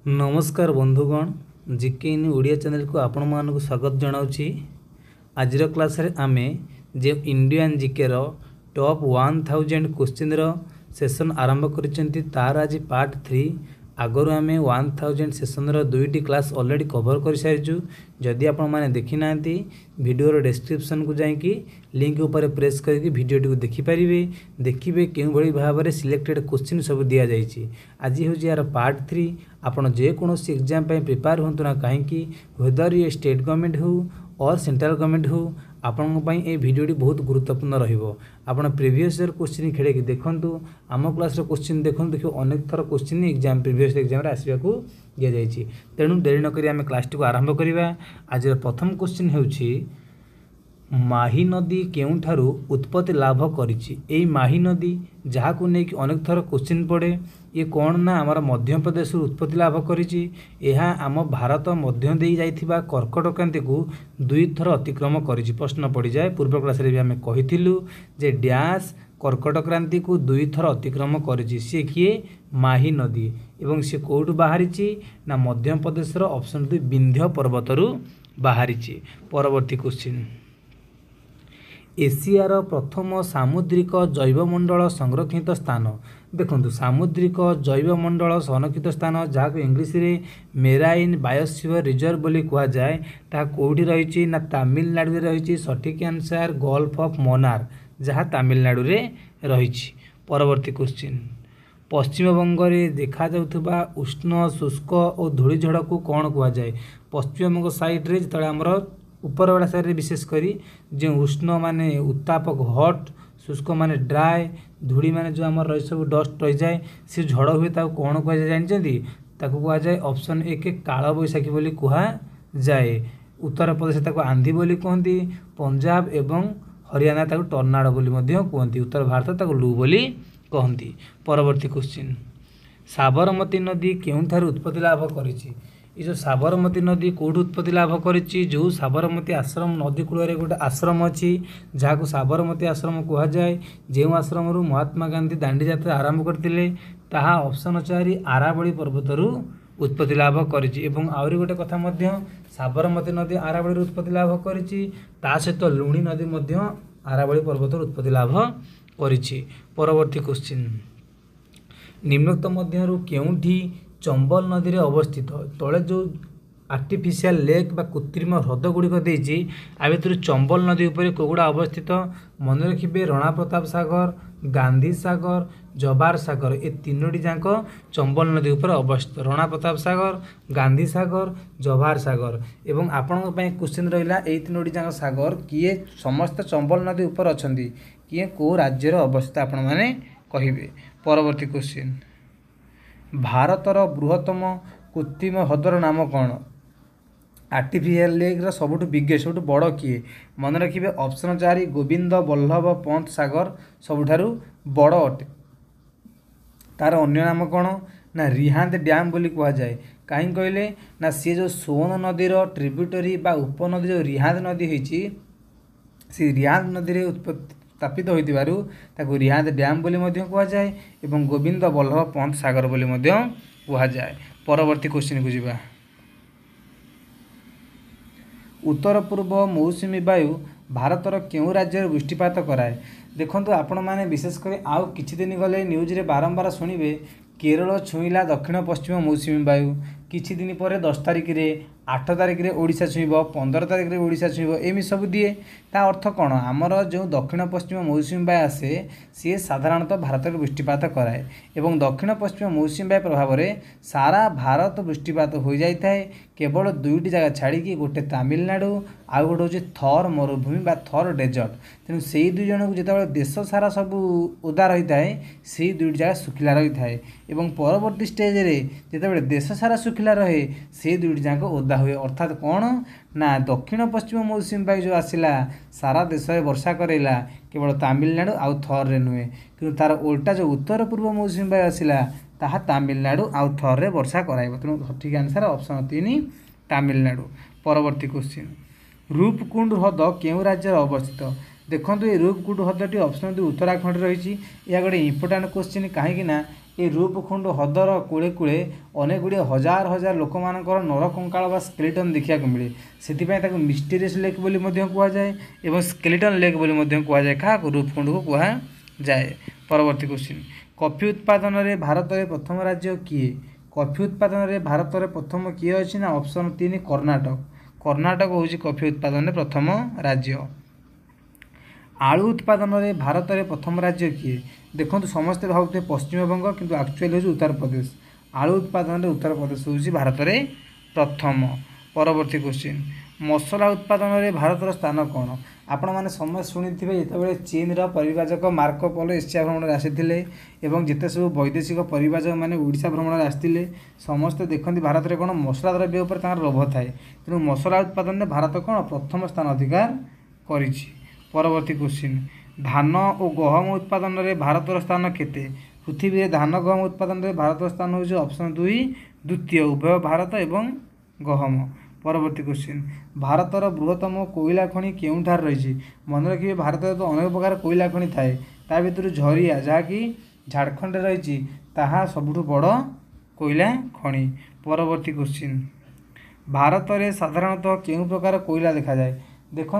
नमस्कार बंधुगण जीके इन ओडिया चैनल को आपण मानक स्वागत जनाऊँगी। आज क्लास रे आमे जे इंडियन जीके रो टॉप 1000 क्वेश्चन रो सेशन आरंभ करिसेंती तार आज पार्ट 3। आगरू आमे 1000 सेशन रो दुईटी क्लास ऑलरेडी कवर कर सारिजु। जदि आपण माने देखि नांती वीडियो रो डिस्क्रिप्शन को जाई कि लिंक ऊपर प्रेस करके वीडियो टी को देखि परिबे। देखिबे केउ भली भाव रे सिलेक्टेड क्वेश्चन सब दिया जाईची। आज हो यार पार्ट 3। आपण जे कोनोसी एग्जाम पे प्रिपेयर होंतु ना कहीं वेदर ये स्टेट गवर्नमेंट हो और सेंट्रल गवर्नमेंट हो आपण ए भिडियोटी बहुत गुरुत्वपूर्ण रहिबो। आपण प्रीवियस ईयर क्वेश्चन खेड़े कि देखंतु आम क्लास रो क्वेश्चन देखंतु देखियो अनेक थर क्वेश्चन एग्जाम प्रीवियस एग्जाम रे आसीबा को दिया जाईची। तेणु देरी न करी आमे क्लास टी को आरंभ करिबा। आज प्रथम क्वेश्चन हेउची माही नदी केउठारु उत्पत्ति लाभ करिछि। एई माही नदी जहाँ को नेकी अनेक थर क्वेश्चन पड़े ये कौन ना आमर मध्य प्रदेश उत्पत्ति लाभ करिछि। एहा आम भारत मध्य देई जाइथिबा कर्कट क्रांति को दुई थर अतिक्रम करिछि। प्रश्न पड़ी जाए पूर्व क्लास रे भी आमे कहिथिलु जे डैश कर्कट क्रांति को दुई थर अतिक्रम करिछि। से किए माही नदी एवं से कोठु बाहरिछि ना मध्य प्रदेश रो ऑप्शन 2 विंध्य पर्वतरु बाहरिछि। परवर्ती क्वेश्चन एशियार प्रथम सामुद्रिक जैवमंडल संरक्षित स्थान। देखो सामुद्रिक जैवमंडल संरक्षित स्थान जहाँ को इंग्लिश रे मेराइन बायोस्फीयर रिजर्व बोली कहा जाए ता कोठी रही ना तमिलनाडु रे रही। सठिक आंसर गल्फ ऑफ मन्नार जहाँ तमिलनाडु रे रही। परवर्ती क्वेश्चन पश्चिम बंग रे देखा जाउथबा उष्ण शुष्क और धूलिझड़ को कौन कहा जाए। पश्चिम बंग साइड रे जतले हमर ऊपर वाला साइड रे विशेष करी जो उष्ण माने उत्तापक हॉट शुष्क माने ड्राई धूली माने जो हमर रही सब डस्ट रही जाए से झड़ हुए ताको कौन कहा जाए जानचंदी। ताको कहा जाए ऑप्शन 1 काल बैशाखी बोली कहा जाए। उत्तर प्रदेश ताको आंधी बोली कहती। पंजाब एवं हरियाणा ताको टर्नाडो बोली मध्य कहती। उत्तर भारत ताको लू बोली कहती। परवर्ती क्वेश्चन साबरमती नदी केउठारु उत्पत्ति लाभ करिछि। ये जो साबरमती नदी कौटू उत्पत्ति लाभ करिछि जो साबरमती आश्रम नदी कूल गोटे आश्रम अच्छी जहाँ को साबरमती आश्रम कह जाए। जो आश्रम महात्मा गांधी दांडी यात्रा आरंभ करते ताहा ऑप्शन 4 आरावली पर्वतरु उत्पत्ति लाभ करिछि। एवं आउरी गोटे कथा मध्य साबरमती नदी आरावली उत्पत्ति लाभ करिछि ता सहित लुणी नदी मध्य आरावली पर्वतरु उत्पत्ति लाभ करिछि। परवर्ती क्वेश्चन निम्नोक्त मध्यरु केउठी चंबल नदी रे अवस्थित तले जो आर्टिफिशियल लेक बा कृत्रिम ह्रद गुड़िक देछि आ भितर चंबल नदी उपरे कोगुड़ा अवस्थित मन रखिबे राणा प्रताप सागर गांधी सागर जवाहर सागर ए तीनोटी जाक चंबल नदी उपर अवस्थित। राणा प्रताप सागर गांधी सागर जवाहर सागर एवं आपण क्वेश्चन रहिला ए तीनोटी जाक सागर किए समस्त चंबल नदी उपर अछंती किए को राज्य रो अवस्थित आपण माने कहिबे। परवर्ती क्वेश्चन भारतर बृहत्तम कृत्रिम ह्रदर नाम कौन। आर्टिफिशियल लेक रा सबुठ बिगेस्ट सबुठ बड़ किए मन रखिए ऑप्शन 4 गोविंद बल्लभ पंत सागर सबुठारु बड़ अटे। तार अन्य नाम कौन ना रिहांद डैम बोली कहा जाए। कहीं कहले ना सी जो सोन नदीर ट्रिब्यूटरी बा उपनदी जो रिहांद नदी होती से रिहांद नदी रे उत्पत्ति स्थापित होइतिबारु ताको रिहांद डैम बोली मध्य कहा जाए एवं गोविंद बल्लभ पंत सागर बोली मध्य कहा जाए। परवर्ती क्वेश्चन को जिबा उत्तर पूर्व मौसुमी वायु भारतर केउ राज्य वृष्टिपात कराए। देखंतु आपण माने विशेष कर आउ किछि दिन गले न्यूज रे बारंबार सुनिबे केरल छुईला दक्षिण पश्चिम मौसुमी वायु किछि दिन पर 10 तारिख रे 8 तारिख रे ओडिशा छुईब 15 तारिख रे ओडिशा छुईब एमि सब दिए। ता अर्थ कौन आमर जो दक्षिण पश्चिम मौसुमी वायु आसे सी साधारणतः भारत में वृष्टिपात कराए एवं दक्षिण पश्चिम मौसुमी वायु प्रभाव में सारा भारत वृष्टिपात हो जाए। केवल दुईटी जगह छाड़ी गोटे तमिलनाडु आउ गोटे हूँ थर मरुभूमि बा थर डेजर्ट। तेणु से दुई जन को जिते देश सारा सब ओदा रही है से दुईटी जगह सुखिला रही है एवं परवर्ती स्टेज रे जिते देश सारा सुखिला रहे से दुईटी जाक ओदा हुए। अर्थात कौन ना दक्षिण पश्चिम मौसुमी वायु जो आसला सारा देश में वर्षा करेला केवल तमिलनाडु आउ थर रे नुहे कि तार उल्टा जो उत्तर पूर्व मौसुमी वायु आसला ताहा तमिलनाडु आउ थर रे वर्षा कराइब। तेणु सठिक आंसर ऑप्शन 3 तमिलनाडु। परवर्ती क्वेश्चन रूपकुंड ह्रद केउ राज्य अवस्थित। देखो ये रूपकुंड ह्रदटी ऑप्शन 2 उत्तराखंड रही। यह गोटे इंपोर्टाट क्वेश्चन कहीं ए रूपकुंड हदर कूले कूले अनेक गुड़िए हजार हजार लोक मानकर नरकंकाल बा स्केलेटन देखा मिले से मिस्टीरियस लेक बोली कहुए एवं स्केलेटन लेक बोली कहुए क्या रूपकुंड को कहुए। परवर्ती क्वेश्चन कॉफी उत्पादन में भारत में प्रथम राज्य किए? कॉफी उत्पादन में भारत में प्रथम किए अच्छी ना ऑप्शन 3 कर्णाटक। कर्णाटक हूँ कॉफी उत्पादन में प्रथम राज्य। आलू उत्पादन में भारत में प्रथम राज्य किए? देखो समस्ते भावुथे पश्चिमबंग किंतु एक्चुअली हूँ उत्तर प्रदेश। आलू उत्पादन में उत्तर प्रदेश हूँ भारत में प्रथम। परवर्ती क्वेश्चन मसला उत्पादन में भारत स्थान कौन? आपण मैंने समस्त शुणी थे जो चीन परिव्राजक मार्को पोलो एशिया भ्रमण आसी एवं जिते सब वैदेशिक परिव्राजक मैंने ओडिशा भ्रमण आसते समस्ते देखते भारत में कौन मसला द्रव्य उपर लोभ थाए तेणु मसला उत्पादन में भारत कौन प्रथम स्थान अधिकार कर। परवर्ती क्वेश्चन धान और गहम उत्पादन में भारत स्थान केते? पृथ्वी में धान गहम उत्पादन में भारत स्थान हूँ ऑप्शन 2 द्वितीय उभय भारत एवं गहम। परवर्ती क्वेश्चन भारतर बृहत्तम कोयला खनि केउठार रही? मन रखिए भारत में तो अनेक प्रकार कोयला खनि थाए ता भीतर झरिया जहाँकि झारखंड रही ताहा सबुठु बड़ कोयला खनि। परवर्ती क्वेश्चन भारत में साधारणतः केउं प्रकार कोयला देखा जाए? देखो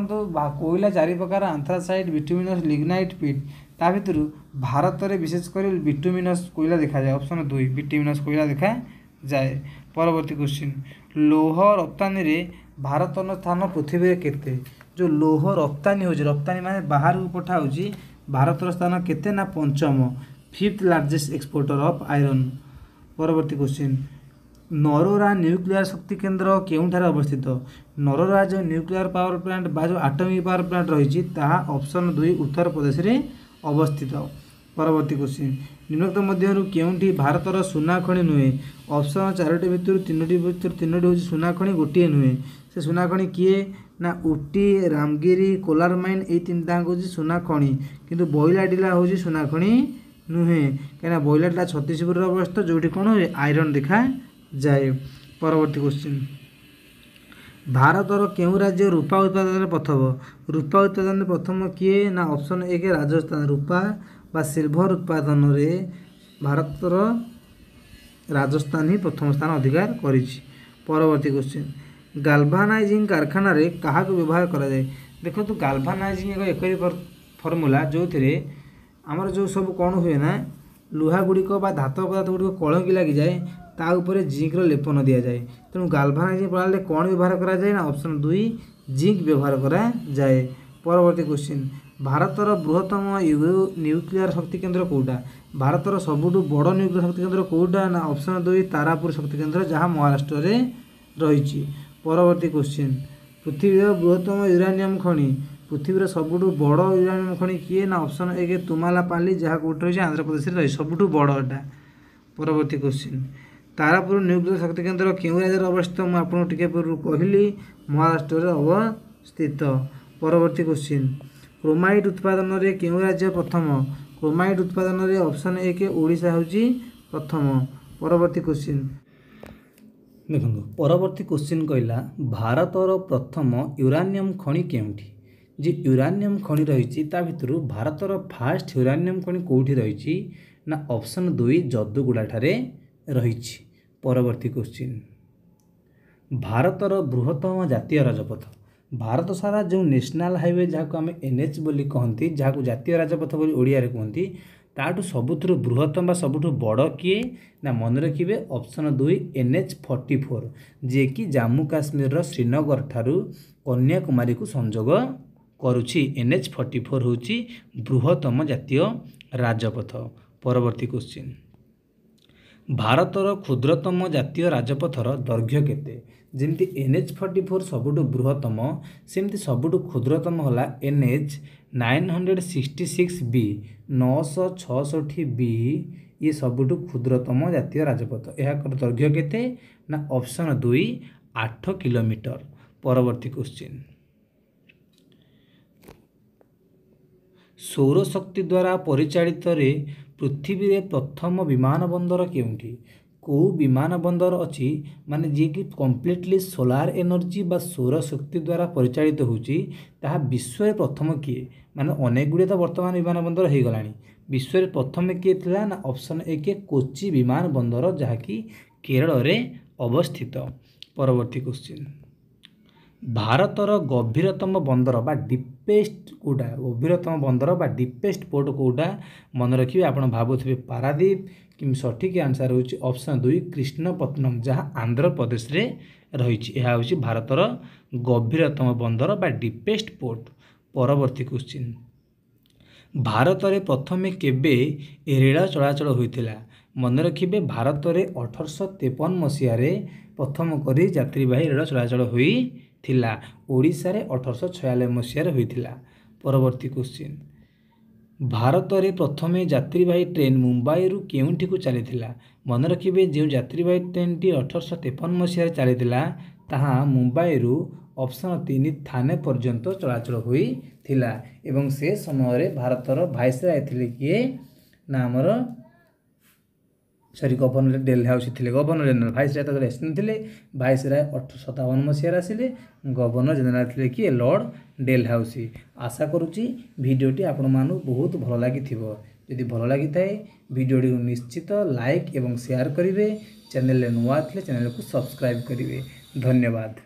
कोयला 4 प्रकार आंथ्रासाइट बिटुमिनस लिग्नाइट पिट ता भीतर भारत में विशेषकर बिटुमिनस कोयला देखा जाए ऑप्शन 2 बिटुमिनस कोयला देखा जाए। परवर्ती क्वेश्चन लौह रप्तानी रे भारत स्थान पृथ्वी में केते? जो लौह रप्तानी हो रप्तानी माने बाहर को पठा हो भारत स्थान केते ना पंचम 5th largest exporter of iron. परवर्ती क्वेश्चन नरोरा न्यूक्लियर शक्ति केन्द्र केउठार अवस्थित? नरोरा जो न्यूक्लियर पावर प्लांट बा जो आटमिक पावर प्लांट रही ऑप्शन 2 उत्तर प्रदेश में अवस्थित। परवर्ती क्वेश्चन निम्नलिखित मध्यरु केउंठी भारतर सुना खनि नुहे? ऑप्शन 4टी भितर 3टी हूँ सुना खनि गोटे नुहे से सुना खनि किए ना उटी रामगिरी कोलारमाइन ये 3टा हूँ सुना खनि किंतु बइलाडिला हूँ सुना खनि नुहे कहीं बइलाडिला छत्तीसगढ़ अवस्थित जो कौन हुए आयरन देखा जाए। परवर्ती क्वेश्चन भारतर केउं राज्य रूपा उत्पादन में प्रथम? रूपा उत्पादन में प्रथम किए ना ऑप्शन 1 राजस्थान रूपा बा सिल्भर उत्पादन में भारतर राजस्थान ही प्रथम स्थान अधिकार कर। परवर्ती क्वेश्चन गाल्भानाइजिंग कारखाना रे क्या व्यवहार करा जाए? देखो तो गाल्भानाइजिंग एक फर्मूला जो थे आमर जो सब कौन हुए ना लुहा गुड़िक धातु पदार्थ गुड़िक कलंकी लगी जाए ता उपरे जिंकर लेपन दि जाए तेणु गाल्भानाइजिंग प्रणाली कौन व्यवहार करा जाए ना ऑप्शन 2 जिंक व्यवहार करा जाए। परवर्ती क्वेश्चन भारतर बृहत्तम न्यूक्लियर शक्ति केन्द्र कौटा? भारतर सबुठु बड़ न्यूक्लियर शक्ति केन्द्र कौटा ना ऑप्शन 2 तारापुर शक्ति केन्द्र जहाँ महाराष्ट्र में रही। परवर्ती क्वेश्चन पृथ्वीर बृहत्तम यूरानियम खनि? पृथ्वीर सबुठु बड़ यूरानियम खनि किए ना ऑप्शन 1 तुमालापाली जहाँ कौट रही आंध्र प्रदेश रही सबुठु बड़टा। परवर्ती क्वेश्चन तारापुर न्यूक्लियर शक्ति केन्द्र क्यों राज्य अवस्थित? मुझे आपको पूर्व कहली महाराष्ट्र में अवस्थित। परवर्ती क्वेश्चन क्रोमाइट उत्पादन में क्यों राज्य प्रथम? क्रोमाइट उत्पादन में ऑप्शन 1 ओडिशा हूँ प्रथम। परवर्ती क्वेश्चन देखो परवर्ती क्वेश्चन कहला भारतर प्रथम यूरानियम खनि केउठी? जी यूरानियम खनि रही भर भारतर फास्ट यूरानियम खनि कौटी रही ना ऑप्शन 2 जदुगुड़ा ठारे रही। परवर्ती क्वेश्चन भारतर बृहत्तम जातीय राजपथ? भारत सारा जो नेशनल हाईवे जहाँ आम NH बोली कहती जहाँ जातीय राजपथ बोली ओडिया रे कहती ताठू सबुठु बृहत्तम सबुठु बड़ किए ना मन रखिए ऑप्शन 2 NH44 जे कि जम्मू काश्मीर श्रीनगर ठारू कन्याकुमारी को संजोग करुछि। NH44 हूँ बृहत्तम जातीय राजपथ। परवर्ती क्वेश्चन भारतर क्षुद्रतम जातीय राजपथर दैर्घ्य केते? जमती NH44 सबुठु बृहत्तम सेमती सबुठु क्षुद्रतम होला NH 966B 966B ये सबुठु क्षुद्रतम जातीय राजपथ। यह दैर्घ्य केते ना ऑप्शन 2 8 किलोमीटर। परवर्ती क्वेश्चन सौरशक्ति द्वारा परिचालित रे पृथ्वी रे प्रथम विमान बंदर केउठी? को विमान बंदर अच्छी माने जी कि कम्प्लीटली सोलार एनर्जी बा सौर शक्ति द्वारा परिचालित होची ताहा विश्व रे प्रथम किए माने अनेक गुड़े तो वर्तमान विमान बंदर हो गलानी विश्व रे प्रथम किए थिला ना ऑप्शन ए के कोची विमान बंदर जहाँकि केरल रे अवस्थित। परवर्ती क्वेश्चन भारतर गभीरतम बंदर बा डीपेस्ट कोटा गभीरतम बंदर बा डीपेस्ट पोर्ट कोटा मन रखिए आप भावुवे पारादीप कि सठिक आंसर होची ऑप्शन 2 कृष्णपट्टनम जहाँ आंध्र प्रदेश रे रही है भारतर गभीरतम बंदर बा डीपेस्ट पोर्ट। परवर्ती क्वेश्चन भारत में प्रथमे केबे रेल चलाचल होता मन रखिए भारत में 1853 मसीह प्रथम करी यात्रीवाही रेल चलाचल होता ओडिशा रे 1846 मसीह होता। परवर्ती क्वेश्चन भारत में प्रथमे यात्रीवाही ट्रेन मुंबई रु केउंठी को चली मन रखिए जो यात्रीवाही ट्रेन टी 1853 मसीह चली ताहा मुंबई रु ऑप्शन 3 थाने पर्यंत चलाचल होता एवं से समय भारतर भाइसराय थे किए ना आमर सॉरी गवर्नर डेल हाउस थे गवर्नर जनरल भाइसराय तो एसपी थे भाइसराय 1857 मसीह आसिले गवर्नर जनरल थे किए लॉर्ड डेल हाउस। आशा करुच्ची भिडियोटी आपण मानू बहुत भल लगी जदि भल लगी थाए भिडियोटी को निश्चित लाइक एवं शेयर करेंगे चैनल नुआ थे चैनल को सब्सक्राइब करेंगे। धन्यवाद।